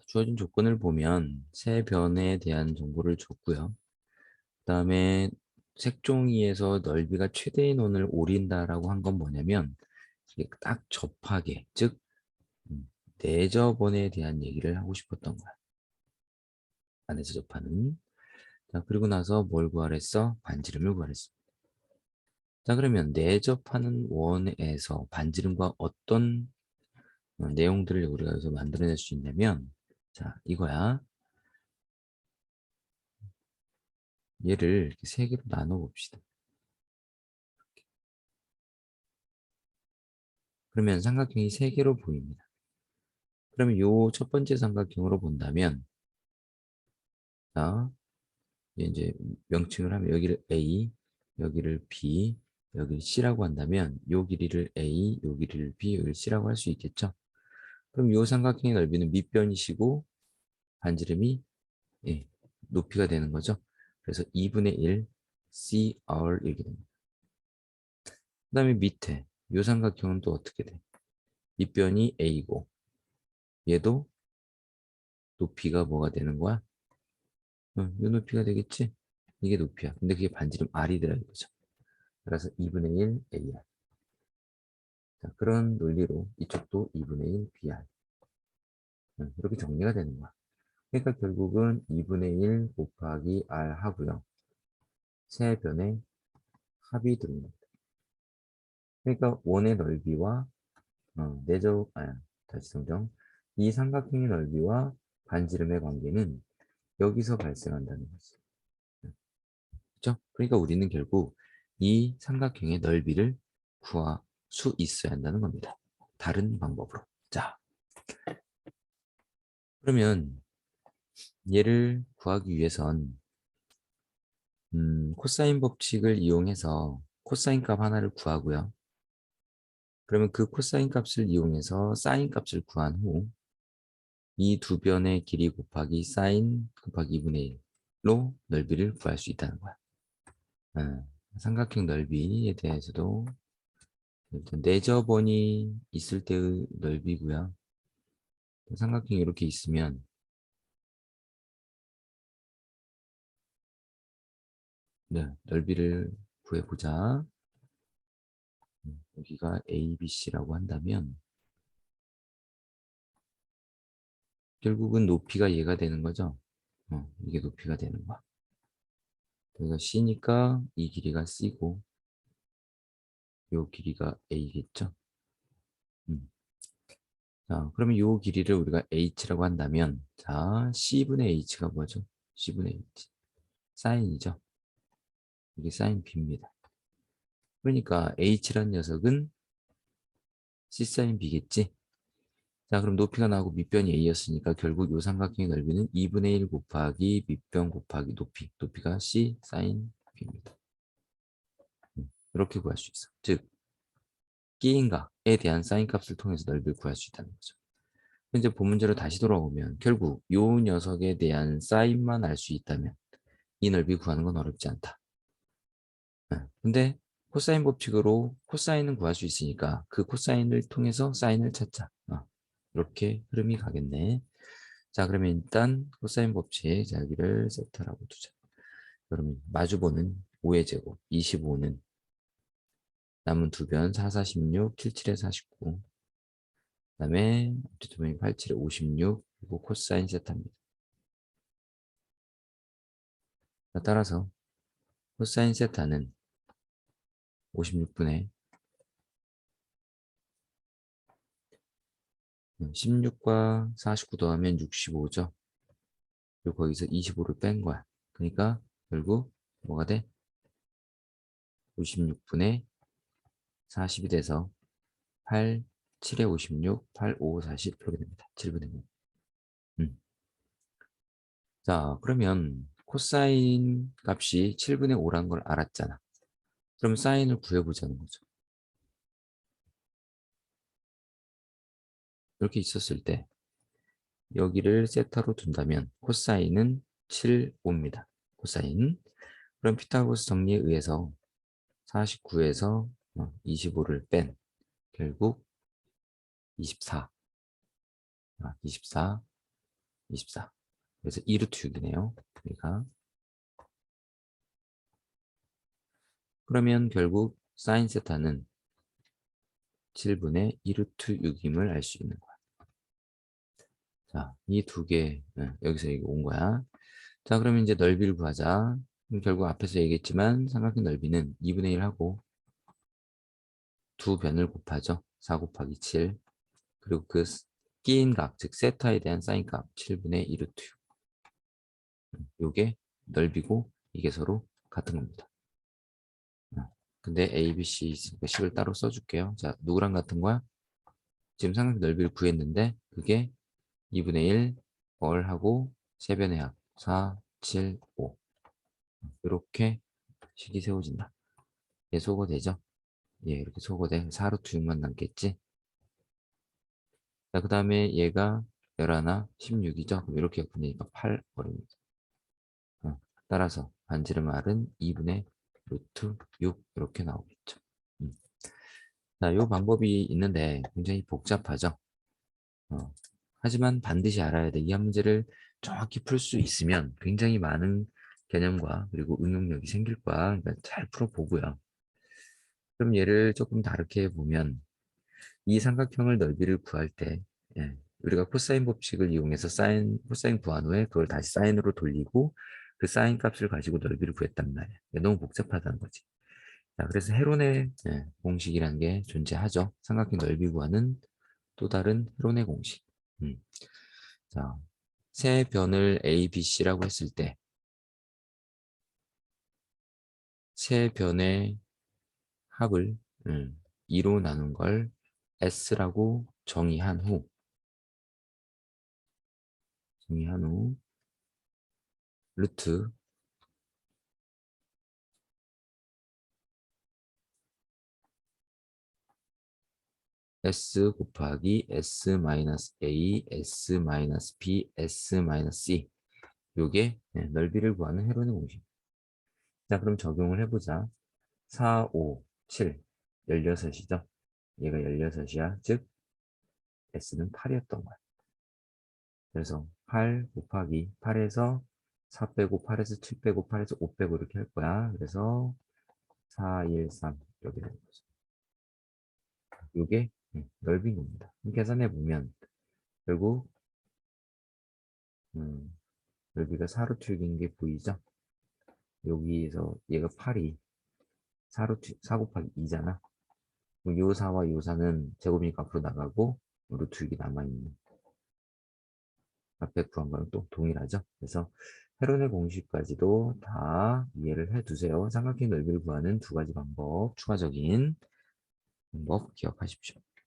주어진 조건을 보면 세 변에 대한 정보를 줬고요. 그다음에 색종이에서 넓이가 최대인 원을 오린다라고 한 건 뭐냐면 이게 딱 접하게, 즉 내접원에 대한 얘기를 하고 싶었던 거야. 안에서 접하는. 자, 그리고 나서 뭘 구하랬어? 반지름을 구하랬어. 자, 그러면 내접하는 원에서 반지름과 어떤 내용들을 우리가 여기서 만들어낼 수 있냐면, 자, 이거야. 얘를 이렇게 세 개로 나눠 봅시다. 그러면 삼각형이 세 개로 보입니다. 그러면 요 첫 번째 삼각형으로 본다면, 자, 이제 명칭을 하면 여기를 A, 여기를 B, 여기를 C라고 한다면 요 길이를 A, 요 길이를 B, 여기를 C라고 할 수 있겠죠? 그럼 요 삼각형의 넓이는 밑변이시고 반지름이 예, 높이가 되는 거죠. 그래서 2분의 1 CR 이렇게 됩니다. 그 다음에 밑에 요 삼각형은 또 어떻게 돼? 밑변이 A고 얘도 높이가 뭐가 되는 거야? 요 높이가 되겠지? 이게 높이야. 근데 그게 반지름 R이 들어있는 거죠. 그래서 2분의 1 AR. 자, 그런 논리로 이쪽도 2분의 1 BR. 이렇게 정리가 되는 거야. 그러니까 결국은 2분의 1 곱하기 R 하고요. 세 변의 합이 들어옵니다. 그러니까 원의 넓이와 내적, 다시 정정. 이 삼각형의 넓이와 반지름의 관계는 여기서 발생한다는 거지. 그렇죠? 그러니까 우리는 결국 이 삼각형의 넓이를 구할 수 있어야 한다는 겁니다. 다른 방법으로. 자, 그러면 얘를 구하기 위해선 코사인 법칙을 이용해서 코사인 값 하나를 구하고요. 그러면 그 코사인 값을 이용해서 사인 값을 구한 후 이 두 변의 길이 곱하기 사인 곱하기 2분의 1로 넓이를 구할 수 있다는 거야. 삼각형 넓이에 대해서도 일단 내접원이 있을 때의 넓이고요. 삼각형이 이렇게 있으면 네, 넓이를 구해보자. 여기가 ABC라고 한다면 결국은 높이가 얘가 되는 거죠. 이게 높이가 되는 거야. 여기가 C니까 이 길이가 C고 요 길이가 A겠죠. 음. 자, 그러면 요 길이를 우리가 H라고 한다면 자, C분의 H가 뭐죠? C분의 H. 사인이죠. 이게 사인 B입니다. 그러니까 H라는 녀석은 C 사인 B겠지? 자, 그럼 높이가 나오고 밑변이 A였으니까 결국 요 삼각형의 넓이는 2분의 1 곱하기 밑변 곱하기 높이. 높이가 C 사인 B입니다. 이렇게 구할 수 있어. 즉, 끼인각에 대한 사인 값을 통해서 넓이를 구할 수 있다는 거죠. 현재 본 문제로 다시 돌아오면 결국 요 녀석에 대한 사인만 알 수 있다면 이 넓이 구하는 건 어렵지 않다. 근데 코사인 법칙으로 코사인은 구할 수 있으니까 그 코사인을 통해서 사인을 찾자. 이렇게 흐름이 가겠네. 자, 그러면 일단 코사인 법칙, 자, 여기를 세타라고 두자. 그러면 마주보는 5의 제곱, 25는 남은 두 변, 4, 46, 77에 49. 그 다음에 도면이 87에 56, 그리고 코사인 세타입니다. 따라서 코사인 세타는 56분의 16과 49 더하면 65죠. 그리고 거기서 25를 뺀 거야. 그러니까 결국 뭐가 돼? 56분의 40이 돼서 8, 7에 56, 8, 5, 40 이렇게 됩니다. 7분의 6. 자, 그러면 코사인 값이 7분의 5라는 걸 알았잖아. 그럼 사인을 구해보자는 거죠. 이렇게 있었을 때 여기를 세타로 둔다면 코사인은 7, 5입니다. 코사인. 그럼 피타고라스 정리에 의해서 49에서 25를 뺀 결국 24. 24. 24. 그래서 2루트 6이네요. 여기가. 그러면 결국 사인 세타는 7분의 2루트 6임을 알 수 있는 거야. 자, 이 두 개, 여기서 여기 온 거야. 자, 그러면 이제 넓이를 구하자. 그럼 결국 앞에서 얘기했지만 삼각형 넓이는 2분의 1 하고 두 변을 곱하죠. 4 곱하기 7. 그리고 그 끼인 각, 즉 세타에 대한 사인 값 7분의 2루트 6. 요게 넓이고 이게 서로 같은 겁니다. 근데 A, B, C 있으니까 식을 따로 써줄게요. 자, 누구랑 같은 거야? 지금 삼각형 넓이를 구했는데 그게 2분의 1 얼하고 세변의 합 4, 7, 5 이렇게 식이 세워진다. 얘 소거되죠? 예, 이렇게 소거돼 4루트 6만 남겠지? 자, 그 다음에 얘가 11, 16이죠? 그럼 이렇게 보내니까 8 버립니다. 따라서 반지름 R은 2분의 루트 6 이렇게 나오겠죠. 음. 자, 이 방법이 있는데 굉장히 복잡하죠. 하지만 반드시 알아야 돼. 이 문제를 정확히 풀 수 있으면 굉장히 많은 개념과 그리고 응용력이 생길 거야. 그러니까 잘 풀어보고요. 그럼 얘를 조금 다르게 보면 이 삼각형을 넓이를 구할 때 우리가 코사인 법칙을 이용해서 코사인 구한 후에 그걸 다시 사인으로 돌리고 그 사인 값을 가지고 넓이를 구했단 말이야. 너무 복잡하다는 거지. 자, 그래서 헤론의 공식이라는 게 존재하죠. 삼각형 넓이 구하는 또 다른 헤론의 공식. 음. 자, 세 변을 A, B, C라고 했을 때 세 변의 합을 2로 나눈 걸 S라고 정의한 후 루트 S 곱하기 S-A, S-B, S-C 요게 넓이를 구하는 헤론의 공식. 자, 그럼 적용을 해보자. 4, 5, 7, 16이죠? 얘가 16이야. 즉 S는 8이었던 거야. 그래서 8 곱하기 8에서 4 빼고 8에서 7 빼고 8에서 5 빼고 이렇게 할 거야. 그래서 4, 1, 3 이렇게 되는 거죠. 이게 넓이인 겁니다. 계산해 보면 결국 넓이가 4루트 6인 게 보이죠? 여기에서 얘가 8이 4 곱하기 2잖아. 요 4와 요 4는 제곱이니까 앞으로 나가고 루트 6이 남아있는 앞에 구한 거랑 또 동일하죠. 그래서 헤론의 공식까지도 다 이해를 해두세요. 삼각형 넓이를 구하는 두 가지 방법, 추가적인 방법 기억하십시오.